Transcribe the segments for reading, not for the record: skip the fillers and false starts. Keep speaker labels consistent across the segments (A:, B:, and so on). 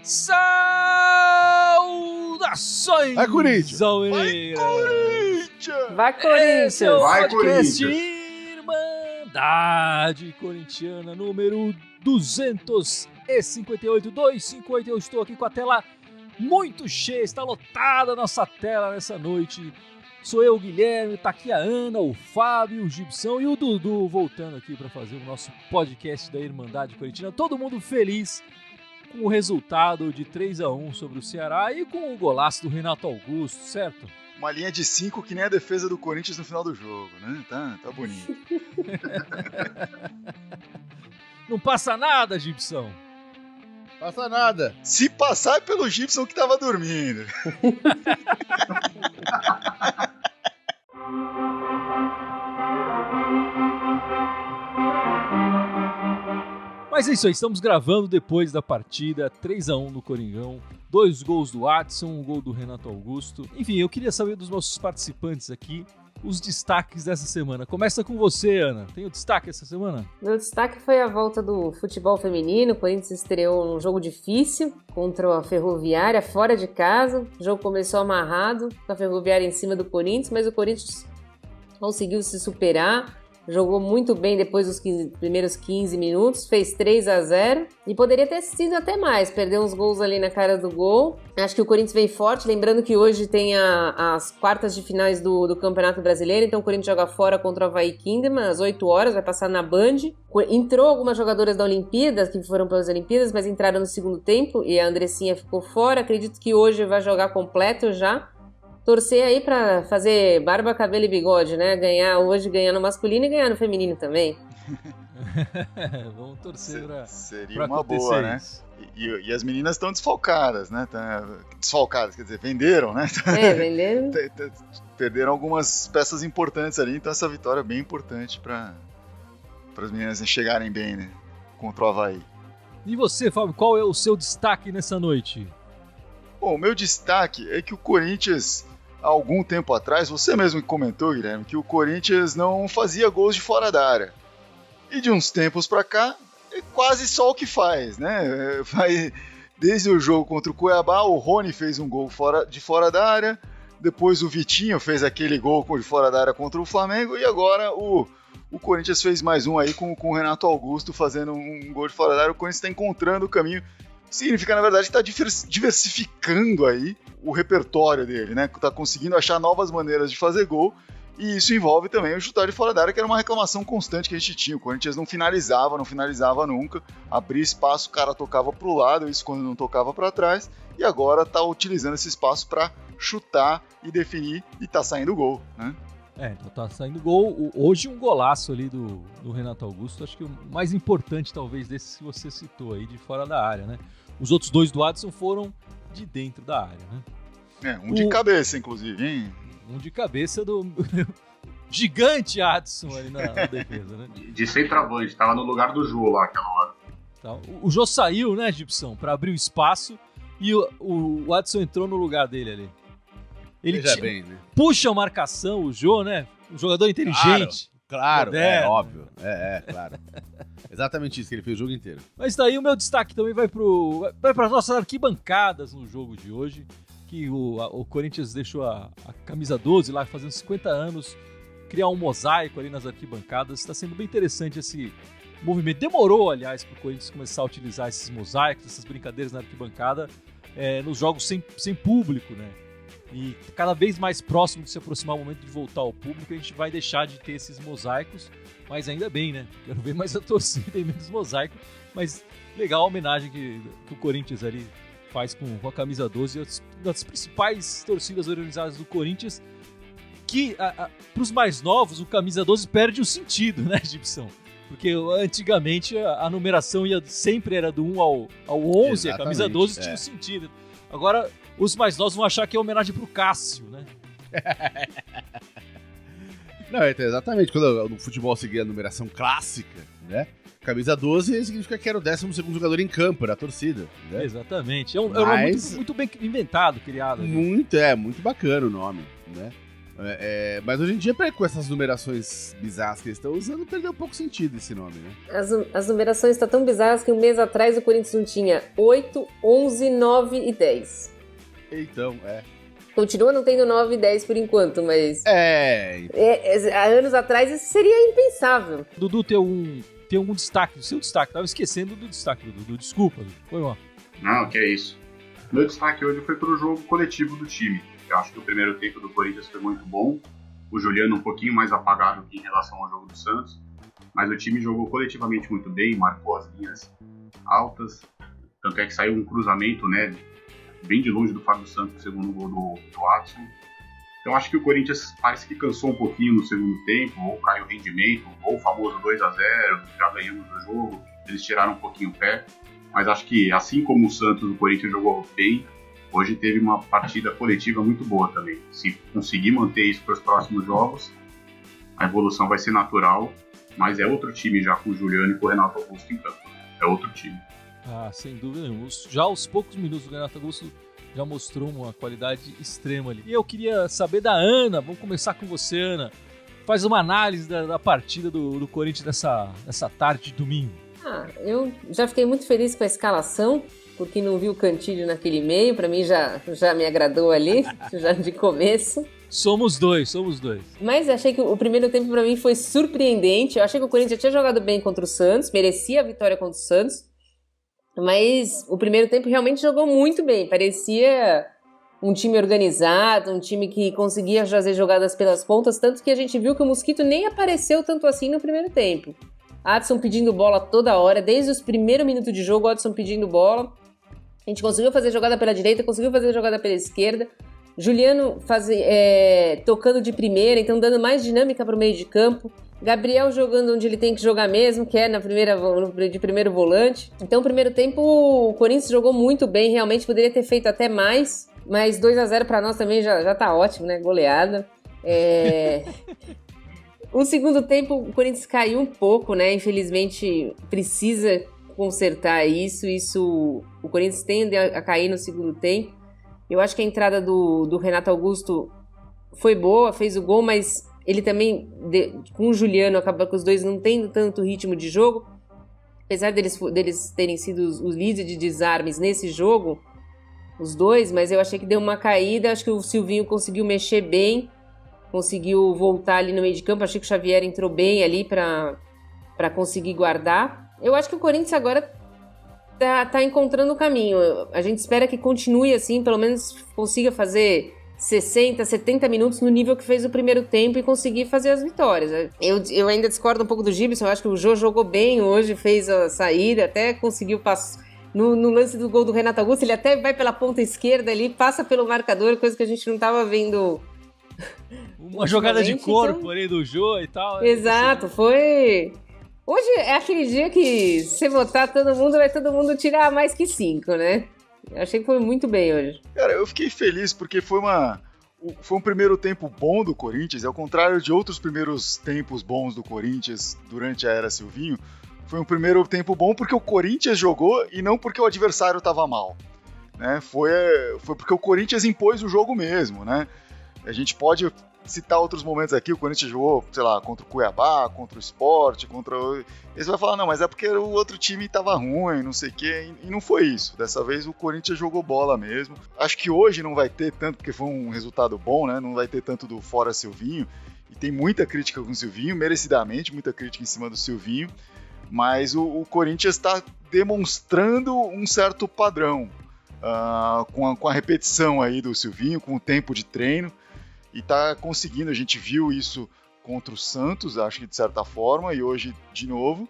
A: Saudações!
B: Vai, Corinthians!
A: Vai, Corinthians!
B: Esse é o
A: podcast Irmandade Corintiana número 258. Eu estou aqui com a tela muito cheia, está lotada a nossa tela nessa noite. Sou eu, o Guilherme, tá aqui a Ana, o Fábio, o Gibson e o Dudu voltando aqui para fazer o nosso podcast da Irmandade Corintiana. Todo mundo feliz com o resultado de 3-1 sobre o Ceará e com o golaço do Renato Augusto, certo?
C: Uma linha de 5 que nem a defesa do Corinthians no final do jogo, né? Tá bonito.
A: Não passa nada, Gibson.
B: Passa nada.
C: Se passar é pelo Gibson que tava dormindo.
A: Mas é isso aí, estamos gravando depois da partida, 3-1 no Coringão, 2 gols do Adson, 1 gol do Renato Augusto. Enfim, eu queria saber dos nossos participantes aqui, os destaques dessa semana. Começa com você, Ana. Tem o destaque essa semana?
D: Meu destaque foi a volta do futebol feminino. O Corinthians estreou num jogo difícil contra a Ferroviária, fora de casa. O jogo começou amarrado, com a Ferroviária em cima do Corinthians, mas o Corinthians conseguiu se superar. Jogou muito bem depois dos primeiros 15 minutos, fez 3-0 e poderia ter sido até mais, perdeu uns gols ali na cara do gol. Acho que o Corinthians vem forte, lembrando que hoje tem as quartas de finais do Campeonato Brasileiro, então o Corinthians joga fora contra o Avaí Kinderman às 8 horas, vai passar na Band. Entrou algumas jogadoras da Olimpíada, que foram pelas Olimpíadas, mas entraram no segundo tempo e a Andressinha ficou fora. Acredito que hoje vai jogar completo já. Torcer aí pra fazer barba, cabelo e bigode, né? Ganhar no masculino e ganhar no feminino também.
A: Vamos torcer
C: Seria
A: pra
C: uma
A: acontecer
C: boa, né?
A: isso.
C: E as meninas estão desfalcadas, né? Desfalcadas, quer dizer, venderam, né?
D: Venderam.
C: Perderam algumas peças importantes ali, então essa vitória é bem importante para as meninas chegarem bem, né? Contra o Avaí.
A: E você, Fábio, qual é o seu destaque nessa noite?
C: Bom, o meu destaque é que o Corinthians, há algum tempo atrás, você mesmo comentou, Guilherme, que o Corinthians não fazia gols de fora da área. E de uns tempos pra cá, é quase só o que faz, né? Desde o jogo contra o Cuiabá, o Rony fez um gol de fora da área, depois o Vitinho fez aquele gol de fora da área contra o Flamengo, e agora o Corinthians fez mais um aí com o Renato Augusto fazendo um gol de fora da área. O Corinthians está encontrando o caminho. Significa, na verdade, que está diversificando aí o repertório dele, né? Está conseguindo achar novas maneiras de fazer gol, e isso envolve também o chutar de fora da área, que era uma reclamação constante que a gente tinha. O Corinthians não finalizava nunca, abria espaço, o cara tocava para o lado, isso quando não tocava para trás, e agora está utilizando esse espaço para chutar e definir, e está saindo gol, né?
A: Então tá saindo gol. Hoje um golaço ali do Renato Augusto, acho que o mais importante talvez desses que você citou aí, de fora da área, né? Os outros dois do Adson foram de dentro da área, né?
C: De cabeça, inclusive, hein?
A: Um de cabeça do gigante Adson ali na defesa, né?
E: De centroavante, tava no lugar do Jô lá aquela hora.
A: Tá. O Jô saiu, né, Gibson, pra abrir o espaço, e o Adson entrou no lugar dele ali. Ele
B: bem, né?
A: Puxa a marcação, o Jô, né? Um jogador inteligente.
B: Claro,
A: moderno.
B: óbvio. Claro. Exatamente isso que ele fez o jogo inteiro.
A: Mas daí o meu destaque também vai para as nossas arquibancadas no jogo de hoje, que o Corinthians deixou a camisa 12 lá fazendo 50 anos, criar um mosaico ali nas arquibancadas. Está sendo bem interessante esse movimento. Demorou, aliás, para o Corinthians começar a utilizar esses mosaicos, essas brincadeiras na arquibancada, nos jogos sem público, né? E cada vez mais próximo de se aproximar o momento de voltar ao público, a gente vai deixar de ter esses mosaicos, mas ainda bem, né? Quero ver mais a torcida e menos mosaico, mas legal a homenagem que o Corinthians ali faz com a camisa 12, uma das principais torcidas organizadas do Corinthians, que para os mais novos, o camisa 12 perde o sentido, né, Gibson? Porque antigamente a numeração sempre era do 1 ao 11, exatamente, a camisa 12 tinha um sentido. Agora os mais novos vão achar que é homenagem pro Cássio, né?
B: Não, exatamente. Quando no futebol seguia a numeração clássica, né? Camisa 12 significa que era o 12º jogador em campo, era a torcida. Né?
A: Exatamente. Era muito bem inventado, criado.
B: Muito bacana o nome, né? Mas hoje em dia, com essas numerações bizarras que eles estão usando, perdeu um pouco sentido esse nome, né?
D: As numerações estão tão bizarras que um mês atrás o Corinthians não tinha 8, 11, 9 e 10.
B: Então,
D: Continua não tendo 9 e 10 por enquanto, mas... Há anos atrás isso seria impensável.
A: Dudu tem um destaque, o seu destaque. Tava esquecendo do destaque do Dudu. Desculpa, Dudu. Foi mal.
E: Não, que é isso. Meu destaque hoje foi pro jogo coletivo do time. Eu acho que o primeiro tempo do Corinthians foi muito bom. O Juliano um pouquinho mais apagado em relação ao jogo do Santos. Mas o time jogou coletivamente muito bem, marcou as linhas altas. Tanto é que saiu um cruzamento, né, bem de longe do Fábio Santos, o segundo gol do Watson. Então acho que o Corinthians parece que cansou um pouquinho no segundo tempo, ou caiu o rendimento, ou o famoso 2-0, já ganhamos o jogo. Eles tiraram um pouquinho o pé. Mas acho que, assim como o Santos, o Corinthians jogou bem. Hoje teve uma partida coletiva muito boa também. Se conseguir manter isso para os próximos jogos, a evolução vai ser natural, mas é outro time já com o Juliano e com o Renato Augusto em campo. É outro time.
A: Ah, sem dúvida nenhuma. Já aos poucos minutos do Renato Augusto já mostrou uma qualidade extrema ali. E eu queria saber da Ana, vamos começar com você, Ana. Faz uma análise da partida do Corinthians nessa tarde de domingo.
D: Eu já fiquei muito feliz com a escalação, porque não vi o Cantillo naquele meio, pra mim já me agradou ali, já de começo.
A: Somos dois.
D: Mas achei que o primeiro tempo pra mim foi surpreendente, eu achei que o Corinthians já tinha jogado bem contra o Santos, merecia a vitória contra o Santos, mas o primeiro tempo realmente jogou muito bem, parecia um time organizado, um time que conseguia fazer jogadas pelas pontas, tanto que a gente viu que o Mosquito nem apareceu tanto assim no primeiro tempo. Adson pedindo bola toda hora, desde os primeiros minutos de jogo, Adson pedindo bola. A gente conseguiu fazer jogada pela direita, conseguiu fazer jogada pela esquerda. Juliano tocando de primeira, então dando mais dinâmica para o meio de campo. Gabriel jogando onde ele tem que jogar mesmo, que é de primeiro volante. Então, no primeiro tempo, o Corinthians jogou muito bem, realmente poderia ter feito até mais. Mas 2-0 para nós também já tá ótimo, né? Goleada. O segundo tempo, o Corinthians caiu um pouco, né? Infelizmente, precisa consertar isso. O Corinthians tende a cair no segundo tempo. Eu acho que a entrada do Renato Augusto foi boa, fez o gol, mas ele também, com o Juliano, acaba com os dois não tendo tanto ritmo de jogo. Apesar deles terem sido os líderes de desarmes nesse jogo, os dois, mas eu achei que deu uma caída. Acho que o Silvinho conseguiu mexer bem, conseguiu voltar ali no meio de campo. Achei que o Xavier entrou bem ali para conseguir guardar. Eu acho que o Corinthians agora tá encontrando o caminho. A gente espera que continue assim, pelo menos consiga fazer 60, 70 minutos no nível que fez o primeiro tempo e conseguir fazer as vitórias. Eu ainda discordo um pouco do Gibson. Eu acho que o Jô jogou bem hoje, fez a saída, até conseguiu passar. No lance do gol do Renato Augusto, ele até vai pela ponta esquerda ali, passa pelo marcador, coisa que a gente não estava vendo.
A: Uma jogada de corpo ali do Jô e tal.
D: Exato, foi... Hoje é aquele dia que se votar todo mundo, vai todo mundo tirar mais que 5, né? Eu achei que foi muito bem hoje.
C: Cara, eu fiquei feliz porque foi um primeiro tempo bom do Corinthians, ao contrário de outros primeiros tempos bons do Corinthians durante a era Silvinho. Foi um primeiro tempo bom porque o Corinthians jogou e não porque o adversário estava mal, né? Foi porque o Corinthians impôs o jogo mesmo, né? A gente pode citar outros momentos aqui, o Corinthians jogou, sei lá, contra o Cuiabá, contra o Sport, Eles vão falar, não, mas é porque o outro time estava ruim, não sei o quê, e não foi isso. Dessa vez o Corinthians jogou bola mesmo. Acho que hoje não vai ter tanto, porque foi um resultado bom, né? Não vai ter tanto do fora Silvinho, e tem muita crítica com o Silvinho, merecidamente, muita crítica em cima do Silvinho. Mas o Corinthians está demonstrando um certo padrão com a repetição aí do Silvinho, com o tempo de treino, e está conseguindo. A gente viu isso contra o Santos, acho que de certa forma, e hoje de novo,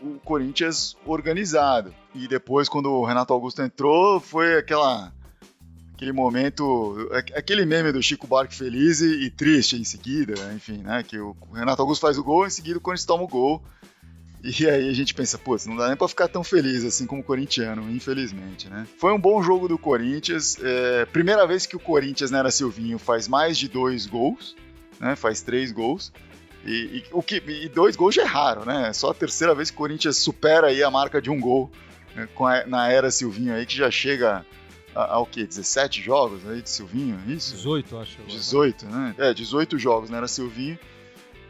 C: o Corinthians organizado. E depois, quando o Renato Augusto entrou, foi aquele momento, aquele meme do Chico Buarque feliz e triste em seguida, enfim, né, que o Renato Augusto faz o gol, em seguida o Corinthians toma o gol, e aí a gente pensa, putz, não dá nem pra ficar tão feliz assim como corintiano, infelizmente, né. Foi um bom jogo do Corinthians, primeira vez que o Corinthians, né, era Silvinho, faz mais de 2 gols, né, faz 3 gols, e 2 gols já é raro, né, só a terceira vez que o Corinthians supera aí a marca de 1 gol, né, na era Silvinho aí, que já chega o quê? 17 jogos aí de Silvinho, é isso?
A: 18, acho.
C: 18, né? 18 jogos, né? Era Silvinho.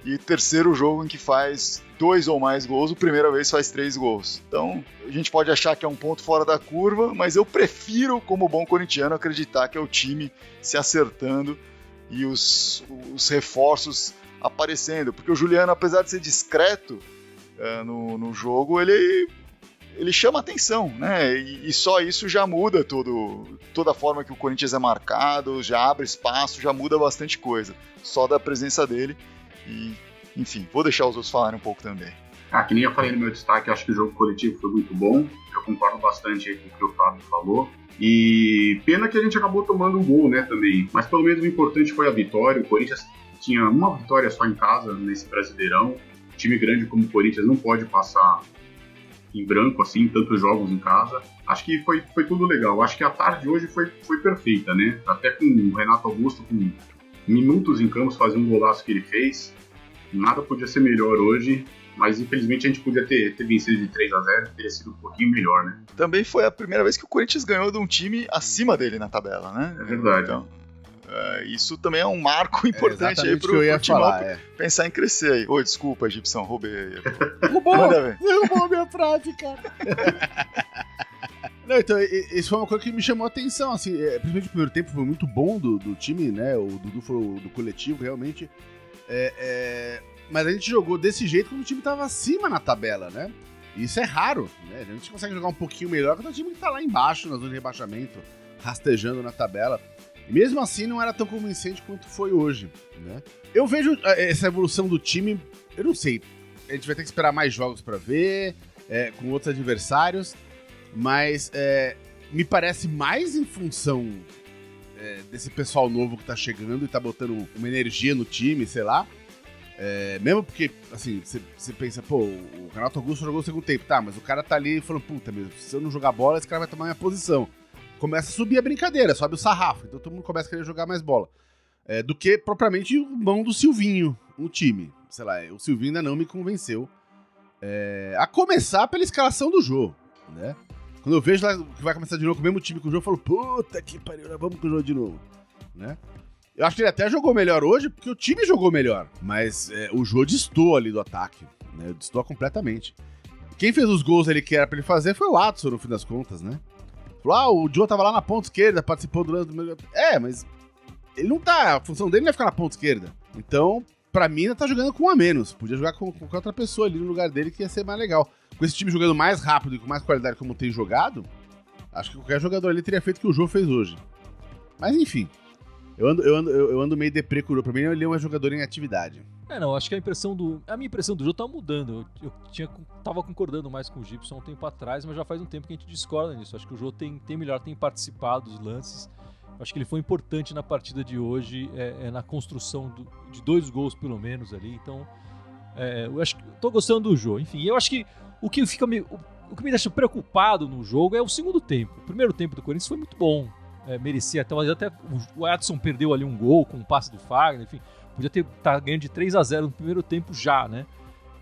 C: E terceiro jogo em que faz 2 ou mais gols, a primeira vez faz 3 gols. Então, a gente pode achar que é um ponto fora da curva, mas eu prefiro, como bom corintiano, acreditar que é o time se acertando e os reforços aparecendo. Porque o Juliano, apesar de ser discreto no jogo, ele chama atenção, né? E só isso já muda toda a forma que o Corinthians é marcado, já abre espaço, já muda bastante coisa. Só da presença dele. E, enfim, vou deixar os outros falarem um pouco também.
E: Que nem eu falei no meu destaque, acho que o jogo coletivo foi muito bom. Eu concordo bastante aí com o que o Fábio falou. E pena que a gente acabou tomando um gol, né, também. Mas pelo menos o importante foi a vitória. O Corinthians tinha uma vitória só em casa nesse Brasileirão. Time grande como o Corinthians não pode passar em branco, assim, tantos jogos em casa. Acho que foi tudo legal. Acho que a tarde de hoje foi perfeita, né? Até com o Renato Augusto, com minutos em campo, fazer um golaço que ele fez. Nada podia ser melhor hoje, mas infelizmente a gente podia ter vencido de 3-0, teria sido um pouquinho melhor, né?
C: Também foi a primeira vez que o Corinthians ganhou de um time acima dele na tabela, né?
E: É verdade.
C: Então, isso também é um marco importante aí pro time pensar em crescer aí. Oi, desculpa, Gibson, roubei aí.
B: Derrubou minha frase, cara. Não, então, isso foi uma coisa que me chamou a atenção, assim, principalmente o primeiro tempo foi muito bom do time, né, o Dudu foi do coletivo, realmente, mas a gente jogou desse jeito quando o time tava acima na tabela, né, e isso é raro, né, a gente consegue jogar um pouquinho melhor quando o time que tá lá embaixo, na zona de rebaixamento, rastejando na tabela, e mesmo assim não era tão convincente quanto foi hoje, né. Eu vejo essa evolução do time, eu não sei, a gente vai ter que esperar mais jogos pra ver, com outros adversários, mas me parece mais em função desse pessoal novo que tá chegando e tá botando uma energia no time, sei lá. Mesmo porque, assim, você pensa, pô, o Renato Augusto jogou o segundo tempo, tá, mas o cara tá ali falando, puta mesmo, se eu não jogar bola, esse cara vai tomar minha posição. Começa a subir a brincadeira, sobe o sarrafo, então todo mundo começa a querer jogar mais bola. Do que propriamente o mão do Silvinho no time. Sei lá, o Silvinho ainda não me convenceu. A começar pela escalação do Jô, né? Quando eu vejo lá que vai começar de novo com o mesmo time que o Jô, eu falo, puta que pariu, vamos com o Jô de novo, né? Eu acho que ele até jogou melhor hoje, porque o time jogou melhor, mas o Jô destoou ali do ataque, né? Destoou completamente. Quem fez os gols ali que era pra ele fazer foi o Adson, no fim das contas, né? Falou, o Jô tava lá na ponta esquerda, participou do lance do meio... mas ele não tá, a função dele não é ficar na ponta esquerda. Então, pra mim, ele tá jogando com um a menos. Podia jogar com qualquer outra pessoa ali no lugar dele, que ia ser mais legal. Com esse time jogando mais rápido e com mais qualidade como tem jogado, acho que qualquer jogador ali teria feito o que o Jô fez hoje. Mas enfim, eu ando meio deprê com o Jô. Pra mim, ele é um jogador em atividade.
A: Não, acho que a minha impressão do Jô tá mudando. Eu tava concordando mais com o Gibson um tempo atrás, mas já faz um tempo que a gente discorda nisso. Acho que o Jô tem participado dos lances. Acho que ele foi importante na partida de hoje, na construção de 2 gols pelo menos ali. Então, eu acho que tô gostando do Jô. Enfim, eu acho que o que me deixa preocupado no jogo é o segundo tempo. O primeiro tempo do Corinthians foi muito bom. Merecia até o Adson perdeu ali um gol com um passe do Fagner, enfim, podia estar ganhando de 3-0 no primeiro tempo já, né?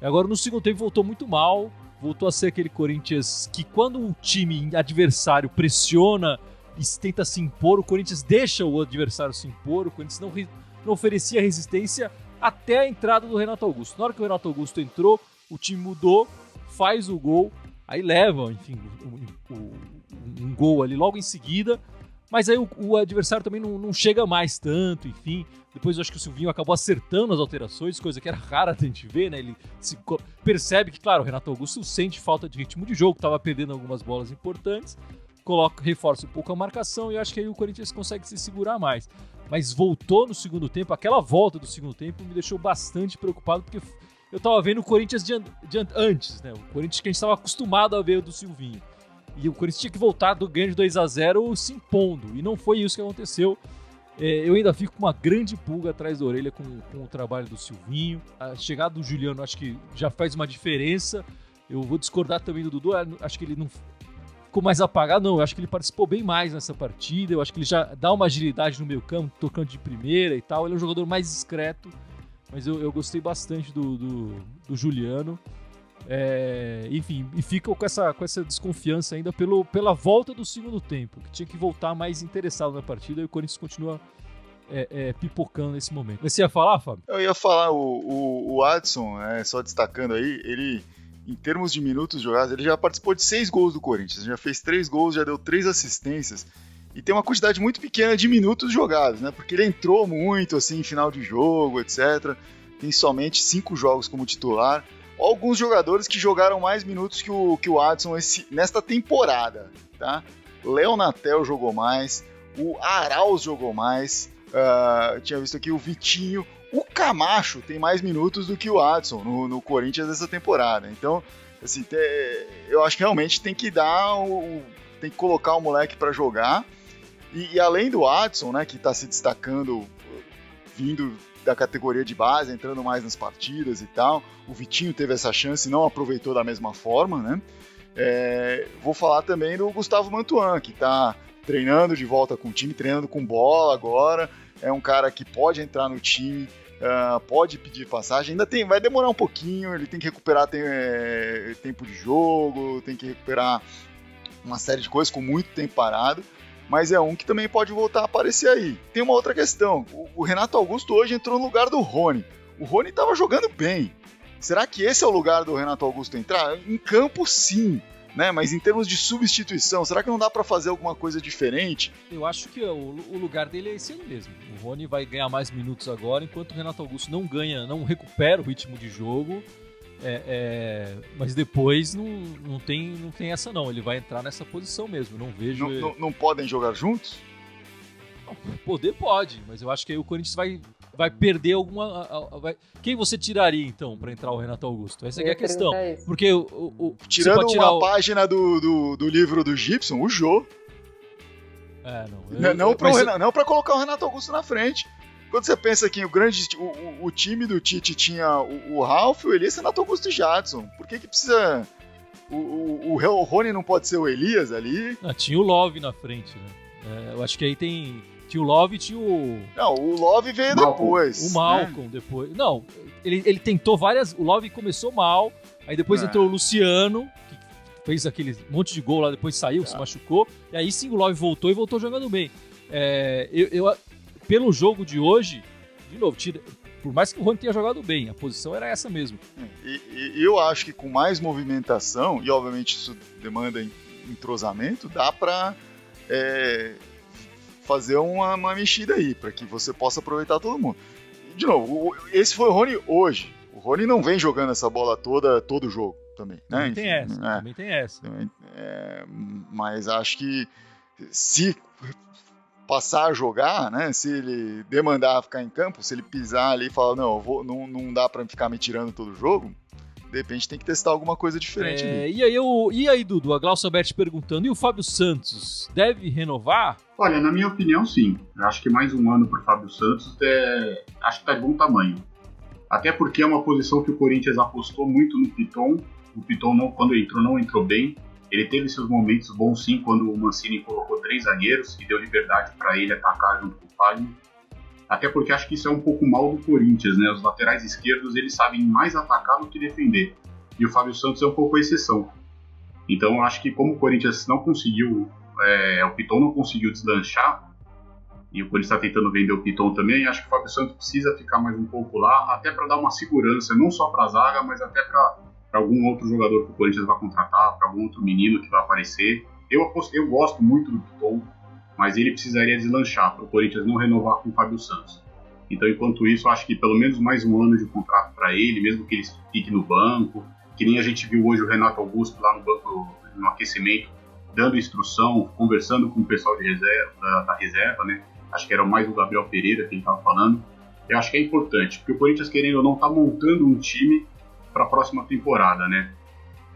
A: Agora no segundo tempo voltou muito mal, voltou a ser aquele Corinthians que quando o time adversário pressiona e tenta se impor, o Corinthians deixa o adversário se impor, o Corinthians não oferecia resistência até a entrada do Renato Augusto. Na hora que o Renato Augusto entrou, o time mudou, faz o gol, aí leva, enfim, um gol ali logo em seguida, mas aí o adversário também não chega mais tanto, enfim. Depois eu acho que o Silvinho acabou acertando as alterações, coisa que era rara a gente ver, né? Ele percebe que, claro, o Renato Augusto sente falta de ritmo de jogo, estava perdendo algumas bolas importantes, reforça um pouco a marcação e eu acho que aí o Corinthians consegue se segurar mais. Mas voltou no segundo tempo, aquela volta do segundo tempo me deixou bastante preocupado, porque eu tava vendo o Corinthians de antes, né? O Corinthians que a gente estava acostumado a ver do Silvinho. E o Corinthians tinha que voltar do ganho de 2-0 se impondo. E não foi isso que aconteceu. Eu ainda fico com uma grande pulga atrás da orelha com o trabalho do Silvinho. A chegada do Juliano acho que já faz uma diferença. Eu vou discordar também do Dudu. Acho que ele não ficou mais apagado. Não, eu acho que ele participou bem mais nessa partida. Eu acho que ele já dá uma agilidade no meio campo, tocando de primeira e tal. Ele é um jogador mais discreto. Mas eu gostei bastante do Juliano. Enfim, e fica com essa desconfiança ainda pela volta do segundo tempo, que tinha que voltar mais interessado na partida, e o Corinthians continua pipocando nesse momento. Mas você ia falar, Fábio?
C: Eu ia falar, o Adson, só destacando aí, ele, em termos de minutos jogados, ele já participou de 6 gols do Corinthians, já fez 3 gols, já deu 3 assistências, e tem uma quantidade muito pequena de minutos jogados, né? Porque ele entrou muito, assim, em final de jogo, etc. Tem somente 5 jogos como titular. Alguns jogadores que jogaram mais minutos que o Adson nesta temporada, tá? Léo Natel jogou mais, o Arauz jogou mais, tinha visto aqui o Vitinho, o Camacho tem mais minutos do que o Adson no Corinthians dessa temporada. Então, assim, eu acho que realmente tem que tem que colocar o moleque para jogar. E além do Adson, né, que está se destacando, vindo da categoria de base, entrando mais nas partidas e tal, o Vitinho teve essa chance e não aproveitou da mesma forma, né? Vou falar também do Gustavo Mantuan, que está treinando de volta com o time, treinando com bola agora, é um cara que pode entrar no time, pode pedir passagem, vai demorar um pouquinho, ele tem que recuperar tempo de jogo, tem que recuperar uma série de coisas com muito tempo parado, mas é um que também pode voltar a aparecer aí. Tem uma outra questão, o Renato Augusto hoje entrou no lugar do Rony. O Rony estava jogando bem. Será que esse é o lugar do Renato Augusto entrar? Em campo, sim, né? Mas em termos de substituição, será que não dá para fazer alguma coisa diferente?
A: Eu acho que o lugar dele é esse aí mesmo. O Rony vai ganhar mais minutos agora, enquanto o Renato Augusto não recupera o ritmo de jogo. Mas depois não tem essa não, ele vai entrar nessa posição mesmo, não vejo...
C: Não podem jogar juntos?
A: Poder pode, mas eu acho que aí o Corinthians vai perder alguma... Quem você tiraria então pra entrar o Renato Augusto? Essa é a questão, porque
C: tirando uma página do livro do Gibson, o Jô. Não pra colocar o Renato Augusto na frente. Quando você pensa que o time do Tite tinha o Ralf, o Elias, Renato Augusto e Jadson. Por que precisa... O Rony não pode ser o Elias ali?
A: Tinha o Love na frente, né? Eu acho que aí tinha o Love e tinha o...
C: Não, o Love veio depois.
A: O Malcolm depois. Não, ele tentou várias... O Love começou mal, aí depois entrou o Luciano, que fez aquele monte de gol lá, depois saiu, se machucou, e aí sim o Love voltou e voltou jogando bem. Pelo jogo de hoje, de novo, por mais que o Rony tenha jogado bem, a posição era essa mesmo.
C: E eu acho que com mais movimentação, e obviamente isso demanda entrosamento, dá pra fazer uma mexida aí, para que você possa aproveitar todo mundo. De novo, esse foi o Rony hoje. O Rony não vem jogando essa bola todo jogo também. Né?
A: Também tem essa.
C: Mas acho que se passar a jogar, né? Se ele demandar ficar em campo, se ele pisar ali e falar, não dá pra ficar me tirando todo jogo, de repente tem que testar alguma coisa diferente.
A: E aí, Dudu, a Glaucia Berti perguntando, e o Fábio Santos, deve renovar?
E: Olha, na minha opinião, sim. Eu acho que mais um ano pro Fábio Santos acho que tá de bom tamanho. Até porque é uma posição que o Corinthians apostou muito no Piton. O Piton, quando não entrou bem. Ele teve seus momentos bons sim quando o Mancini colocou 3 zagueiros e deu liberdade para ele atacar junto com o Fagner. Até porque acho que isso é um pouco mal do Corinthians, né? Os laterais esquerdos eles sabem mais atacar do que defender. E o Fábio Santos é um pouco a exceção. Então eu acho que como o Corinthians não conseguiu, o Piton não conseguiu deslanchar, e o Corinthians está tentando vender o Piton também, acho que o Fábio Santos precisa ficar mais um pouco lá, até para dar uma segurança, não só para a zaga, mas até para algum outro jogador que o Corinthians vai contratar, para algum outro menino que vai aparecer. Eu gosto muito do Piton, mas ele precisaria deslanchar para o Corinthians não renovar com o Fábio Santos. Então, enquanto isso, eu acho que pelo menos mais um ano de contrato para ele, mesmo que ele fique no banco, que nem a gente viu hoje o Renato Augusto lá no banco, no aquecimento, dando instrução, conversando com o pessoal de reserva, da reserva, né? Acho que era mais o Gabriel Pereira que ele estava falando. Eu acho que é importante, porque o Corinthians, querendo ou não, está montando um time para a próxima temporada, né?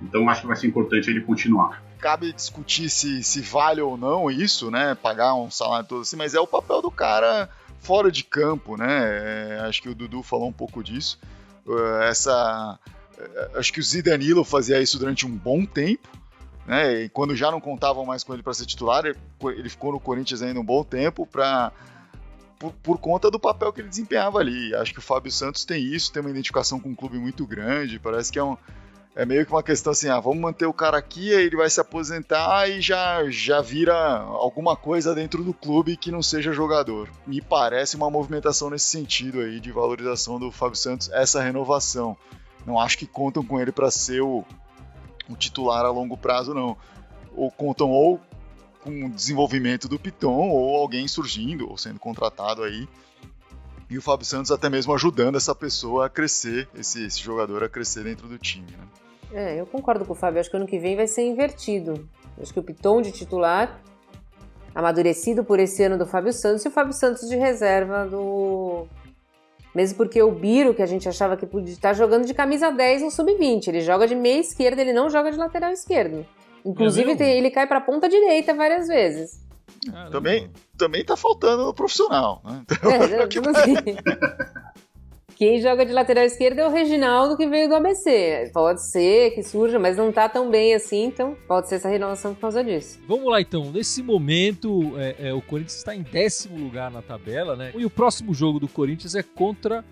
E: Então acho que vai ser importante ele continuar.
C: Cabe discutir se vale ou não isso, né? Pagar um salário todo assim, mas é o papel do cara fora de campo, né? Acho que o Dudu falou um pouco disso. Acho que o Zidanilo fazia isso durante um bom tempo, né? E quando já não contavam mais com ele para ser titular, ele ficou no Corinthians ainda um bom tempo por conta do papel que ele desempenhava ali. Acho que o Fábio Santos tem isso, tem uma identificação com um clube muito grande, parece que é É meio que uma questão assim, vamos manter o cara aqui, aí ele vai se aposentar e já vira alguma coisa dentro do clube que não seja jogador. Me parece uma movimentação nesse sentido aí de valorização do Fábio Santos, essa renovação. Não acho que contam com ele para ser o titular a longo prazo, não. Ou contam ou com o desenvolvimento do Piton, ou alguém surgindo, ou sendo contratado aí. E o Fábio Santos até mesmo ajudando essa pessoa a crescer, esse jogador a crescer dentro do time, né?
D: Eu concordo com o Fábio, acho que ano que vem vai ser invertido. Acho que o Piton de titular, amadurecido por esse ano do Fábio Santos, e o Fábio Santos de reserva do... Mesmo porque o Biro, que a gente achava que podia estar jogando de camisa 10 no sub-20, ele joga de meia esquerda, ele não joga de lateral esquerdo. Inclusive ele cai pra ponta direita várias vezes.
C: Também tá faltando no profissional, né?
D: Quem joga de lateral esquerda é o Reginaldo, que veio do ABC. Pode ser que surja, mas não tá tão bem assim, então pode ser essa renovação por causa disso.
A: Vamos lá então, nesse momento o Corinthians está em 10º lugar na tabela, né? E o próximo jogo do Corinthians é contra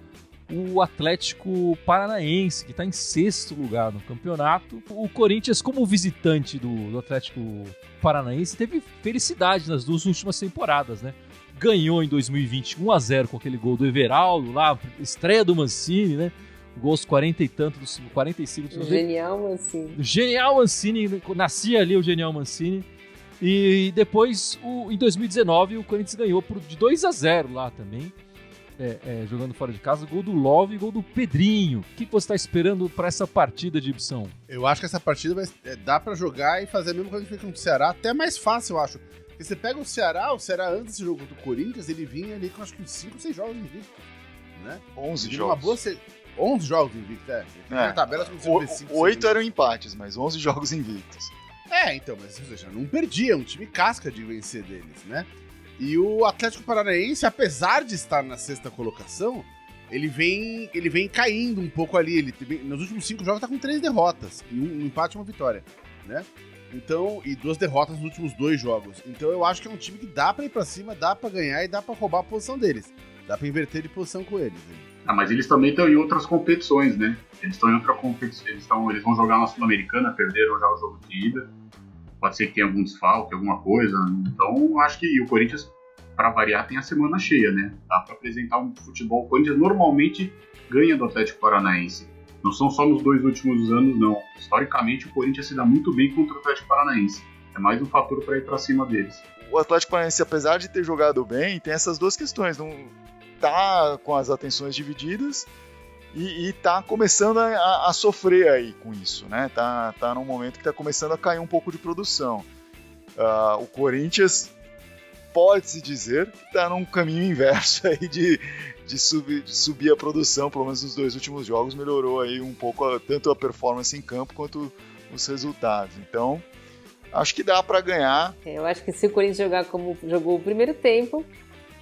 A: o Atlético Paranaense, que está em 6º lugar no campeonato. O Corinthians, como visitante do Atlético Paranaense, teve felicidade nas 2 últimas temporadas, né? Ganhou em 2020 1-0 com aquele gol do Everaldo, lá, estreia do Mancini, né? Gols 40 e tanto, 45 do
D: Genial Mancini.
A: Genial Mancini, nascia ali o Genial Mancini. E depois, em 2019, o Corinthians ganhou de 2-0 lá também, jogando fora de casa, gol do Love e gol do Pedrinho. O que você está esperando para essa partida de Ibson?
B: Eu acho que essa partida dá pra jogar e fazer a mesma coisa que fez com o Ceará, até mais fácil, eu acho. Porque você pega o Ceará antes desse jogo do Corinthians, ele vinha ali com acho que 5 ou 6 jogos invictos, né?
C: 11
B: jogos.
C: Uma boa
B: 11 jogos invictos, Na tabela,
C: 8 eram empates, mas 11 jogos invictos.
B: Então, mas ou seja, não perdia, um time casca de vencer deles, né? E o Atlético Paranaense, apesar de estar na 6ª colocação, ele vem caindo um pouco ali. Nos últimos 5 jogos tá com 3 derrotas, e um empate e uma vitória, né? Então, e 2 derrotas nos últimos 2 jogos. Então eu acho que é um time que dá pra ir pra cima, dá pra ganhar e dá pra roubar a posição deles. Dá pra inverter de posição com eles.
E: Mas eles também estão em outras competições, né? Eles estão em outra competição. Eles vão jogar na Sul-Americana, perderam já o jogo de ida. Pode ser que tenha algum desfalque, alguma coisa. Então, acho que o Corinthians, pra variar, tem a semana cheia, né? Dá pra apresentar um futebol. O Corinthians normalmente ganha do Atlético Paranaense. Não são só nos 2 últimos anos, não. Historicamente, o Corinthians se dá muito bem contra o Atlético Paranaense. É mais um fator para ir para cima deles.
C: O Atlético Paranaense, apesar de ter jogado bem, tem essas 2 questões. Não tá com as atenções divididas e tá começando a sofrer aí com isso, né? Tá num momento que tá começando a cair um pouco de produção. O Corinthians pode-se dizer que tá num caminho inverso aí de subir a produção, pelo menos nos 2 últimos jogos, melhorou aí um pouco tanto a performance em campo quanto os resultados. Então, acho que dá para ganhar.
D: Eu acho que se o Corinthians jogar como jogou o primeiro tempo,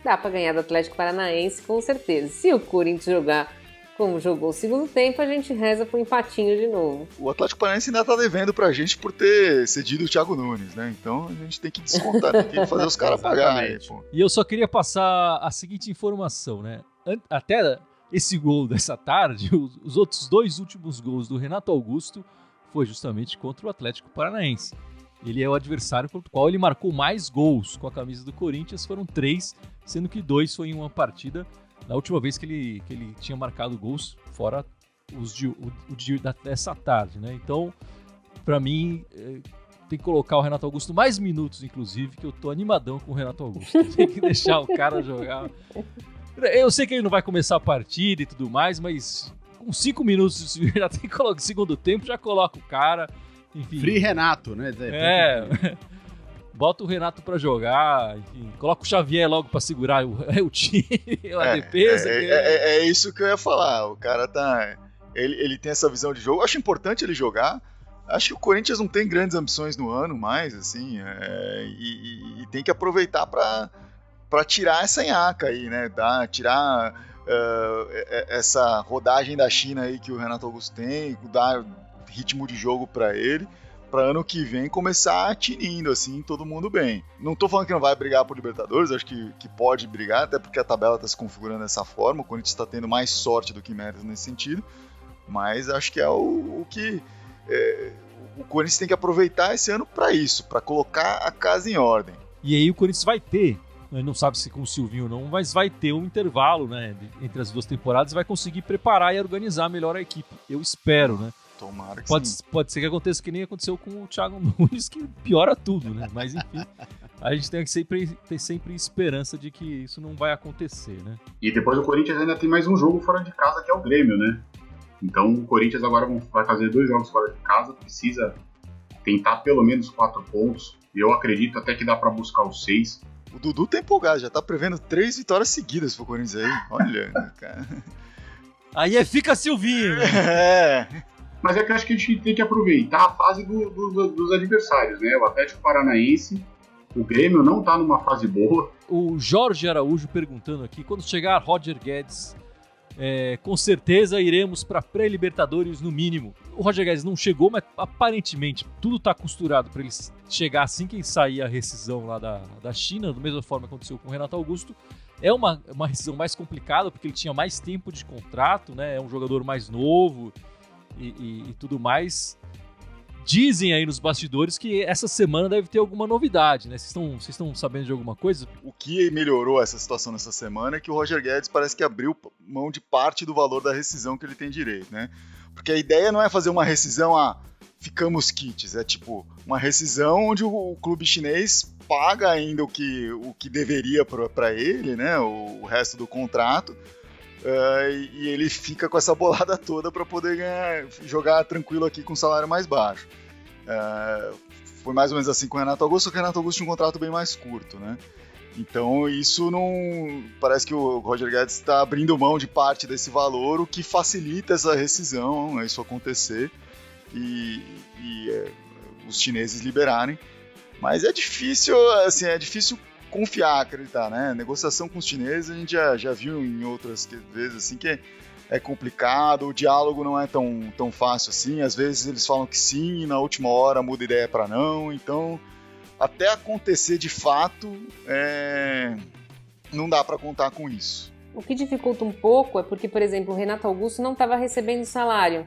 D: dá para ganhar do Atlético Paranaense, com certeza. Se o Corinthians jogar como jogou o segundo tempo, a gente reza pro empatinho de novo.
C: O Atlético Paranaense ainda tá devendo pra gente por ter cedido o Thiago Nunes, né? Então a gente tem que descontar, tem que fazer os caras pagarem.
A: E eu só queria passar a seguinte informação, né? Até esse gol dessa tarde, os outros 2 últimos gols do Renato Augusto foi justamente contra o Atlético Paranaense. Ele é o adversário contra o qual ele marcou mais gols com a camisa do Corinthians, foram 3, sendo que 2 foi em uma partida na última vez que ele tinha marcado gols, fora dessa tarde, né? Então, pra mim, tem que colocar o Renato Augusto mais minutos, inclusive, que eu tô animadão com o Renato Augusto. Tem que deixar o cara jogar. Eu sei que ele não vai começar a partida e tudo mais, mas com 5 minutos já tem que colocar segundo tempo, já coloca o cara. Enfim.
B: Free Renato, né?
A: Bota o Renato pra jogar, enfim, coloca o Xavier logo pra segurar o time, a defesa.
C: É isso que eu ia falar. O cara tá. Ele tem essa visão de jogo. Eu acho importante ele jogar. Acho que o Corinthians não tem grandes ambições no ano mais, assim, e tem que aproveitar pra tirar essa nhaca aí, né? Tirar essa rodagem da China aí que o Renato Augusto tem, dar ritmo de jogo pra ele. Pra ano que vem começar tinindo, assim, todo mundo bem. Não tô falando que não vai brigar por Libertadores, acho que pode brigar, até porque a tabela tá se configurando dessa forma, o Corinthians tá tendo mais sorte do que mérito nesse sentido, mas acho que é o que o Corinthians tem que aproveitar esse ano para isso, para colocar a casa em ordem.
A: E aí o Corinthians vai ter, não sabe se com o Silvinho ou não, mas vai ter um intervalo, né, entre as duas temporadas e vai conseguir preparar e organizar melhor a equipe. Eu espero, né?
C: Tomara que sim.
A: Pode ser que aconteça que nem aconteceu com o Thiago Nunes, que piora tudo, né? Mas enfim, a gente tem que ter sempre esperança de que isso não vai acontecer, né?
E: E depois o Corinthians ainda tem mais um jogo fora de casa, que é o Grêmio, né? Então o Corinthians agora vai fazer 2 jogos fora de casa, precisa tentar pelo menos 4 pontos. Eu acredito até que dá pra buscar os 6.
C: O Dudu tá empolgado, já tá prevendo 3 vitórias seguidas pro Corinthians aí. Olha, cara.
A: Aí fica Silvinho, né?
C: É.
E: Mas é que eu acho que a gente tem que aproveitar a fase dos adversários, né? O Atlético Paranaense, o Grêmio não tá numa fase boa.
A: O Jorge Araújo perguntando aqui, quando chegar Roger Guedes, com certeza iremos para pré-Libertadores no mínimo. O Roger Guedes não chegou, mas aparentemente tudo tá costurado para ele chegar assim que sair a rescisão lá da China, da mesma forma que aconteceu com o Renato Augusto. É uma rescisão mais complicada, porque ele tinha mais tempo de contrato, né? É um jogador mais novo e tudo mais. Dizem aí nos bastidores que essa semana deve ter alguma novidade, né? Vocês estão sabendo de alguma coisa?
C: O que melhorou essa situação nessa semana é que o Roger Guedes parece que abriu mão de parte do valor da rescisão que ele tem direito, né? Porque a ideia não é fazer uma rescisão ficamos quites, é tipo uma rescisão onde o clube chinês paga ainda o que deveria para ele, né? O resto do contrato. E ele fica com essa bolada toda para poder jogar tranquilo aqui com um salário mais baixo. Foi mais ou menos assim com o Renato Augusto, só que o Renato Augusto tinha um contrato bem mais curto, né? Então isso não... Parece que o Roger Guedes está abrindo mão de parte desse valor, o que facilita essa rescisão, isso acontecer e os chineses liberarem. Mas é difícil, assim, confiar, acreditar, né? Negociação com os chineses a gente já viu em outras vezes, assim, que é complicado, o diálogo não é tão fácil assim, às vezes eles falam que sim e na última hora muda ideia para não, então até acontecer de fato, não dá para contar com isso.
D: O que dificulta um pouco é porque, por exemplo, o Renato Augusto não estava recebendo salário.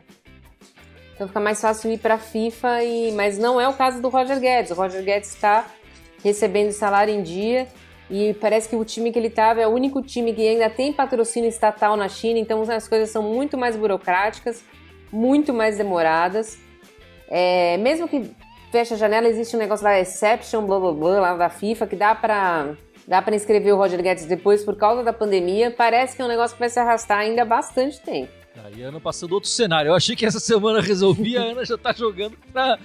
D: Então fica mais fácil ir para a FIFA, mas não é o caso do Roger Guedes. O Roger Guedes está recebendo salário em dia e parece que o time que ele estava é o único time que ainda tem patrocínio estatal na China, então as coisas são muito mais burocráticas, muito mais demoradas. Mesmo que feche a janela, existe um negócio lá, exception, blá blá blá, lá da FIFA, que dá para inscrever o Roger Guedes depois por causa da pandemia. Parece que é um negócio que vai se arrastar ainda há bastante tempo.
A: Aí a Ana passando outro cenário. Eu achei que essa semana resolvia, a Ana já tá jogando pra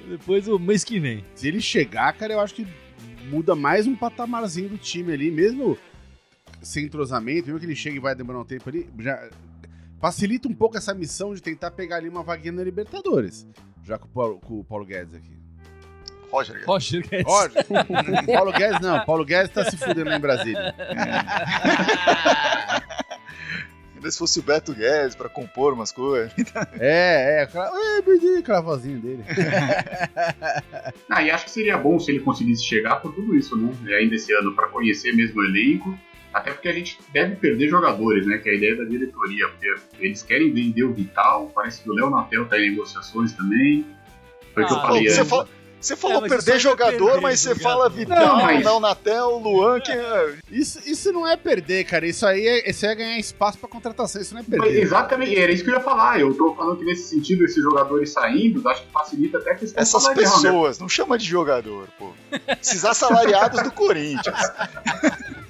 A: depois o mês que vem.
B: Se ele chegar, cara, eu acho que muda mais um patamarzinho do time ali, mesmo sem entrosamento, mesmo que ele chegue e vai demorar um tempo ali, já facilita um pouco essa missão de tentar pegar ali uma vaguinha na Libertadores, já com o Paulo Guedes aqui.
C: Roger Guedes.
B: Paulo Guedes não, Paulo Guedes tá se fudendo lá em Brasília.
C: Se fosse o Beto Guedes pra compor umas coisas.
B: Aquela vozinha dele.
E: E acho que seria bom se ele conseguisse chegar por tudo isso, né? Ainda esse ano, pra conhecer mesmo o elenco. Até porque a gente deve perder jogadores, né? Que é a ideia da diretoria. Porque eles querem vender o Vital, parece que o Léo Natel tá em negociações também. Foi o que eu falei antes.
C: Você falou perder jogador, mas você fala Vital, Léo Natel, Luan, que...
B: Isso não é perder, cara. Isso aí é ganhar espaço pra contratação, isso não é perder.
E: Mas exatamente, era isso que eu ia falar. Eu tô falando que nesse sentido, esses jogadores saindo, acho que facilita até a questão
C: essas pessoas, não chama de jogador, pô. Esses assalariados do Corinthians.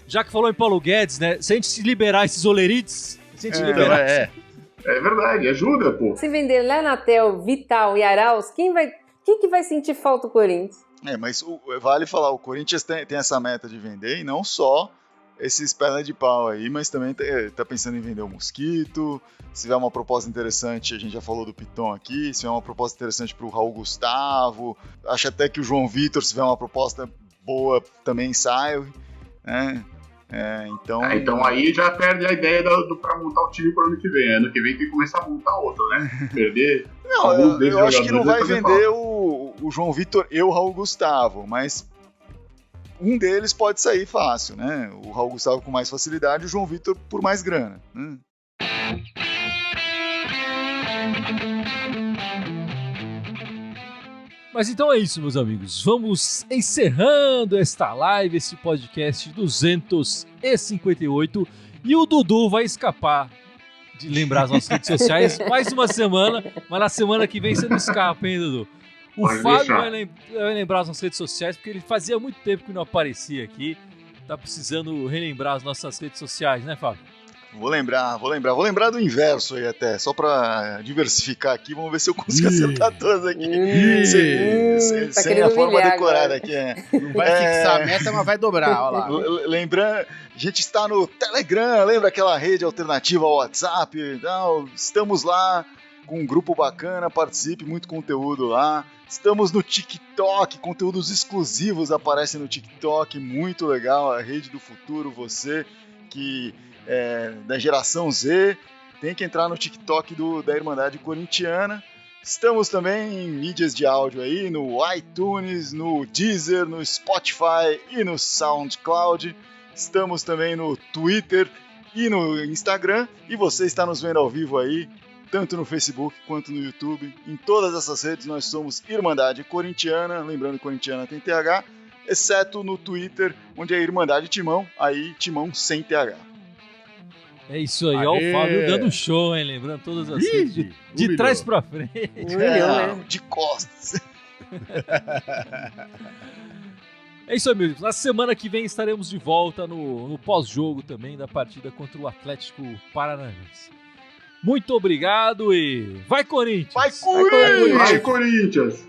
A: Já que falou em Paulo Guedes, né? Se a gente se liberar esses olerites,
E: É verdade, ajuda, pô.
D: Se vender Léo Natel, Vital e Arauz, quem que vai sentir falta do Corinthians?
C: Mas vale falar, o Corinthians tem essa meta de vender, e não só esses pernas de pau aí, mas também tá pensando em vender o Mosquito. Se tiver uma proposta interessante, a gente já falou do Piton aqui, se tiver uma proposta interessante pro Raul Gustavo, acho até que o João Vitor, se tiver uma proposta boa, também sai, né?
E: Então aí já perde a ideia pra montar o time pro ano que vem. Ano que vem tem que começar a montar outro, né? Perder.
C: Não, eu acho que não vai vender o João Vitor e o Raul Gustavo, mas um deles pode sair fácil, né? O Raul Gustavo com mais facilidade e o João Vitor por mais grana, né?
A: Mas então é isso, meus amigos. Vamos encerrando esta live, esse podcast 258. E o Dudu vai escapar de lembrar as nossas redes sociais mais uma semana. Mas na semana que vem você não escapa, hein, Dudu? O Fábio vai lembrar as nossas redes sociais, porque ele fazia muito tempo que não aparecia aqui. Tá precisando relembrar as nossas redes sociais, né, Fábio?
C: Vou lembrar do inverso aí até, só pra diversificar aqui, vamos ver se eu consigo acertar todas aqui. Sem a forma decorada aqui.
B: Não vai fixar a meta, mas vai dobrar, olha lá.
C: Lembrando, a gente está no Telegram, lembra aquela rede alternativa ao WhatsApp? Não, estamos lá com um grupo bacana, participe, muito conteúdo lá. Estamos no TikTok, conteúdos exclusivos aparecem no TikTok, muito legal, a rede do futuro, você que da geração Z, tem que entrar no TikTok da Irmandade Corintiana. Estamos também em mídias de áudio aí, no iTunes, no Deezer, no Spotify e no SoundCloud. Estamos também no Twitter e no Instagram. E você está nos vendo ao vivo aí, tanto no Facebook quanto no YouTube. Em todas essas redes nós somos Irmandade Corintiana, lembrando que Corintiana tem TH, exceto no Twitter, onde é Irmandade Timão, aí Timão sem TH.
A: É isso aí, ó, o Fábio dando show, hein? Lembrando todas as redes de trás pra frente.
C: De costas.
A: É isso aí, amigos. Na semana que vem estaremos de volta no pós-jogo também da partida contra o Atlético Paranaense. Muito obrigado e vai, Corinthians!
C: Vai, Corinthians!
E: Vai, Corinthians!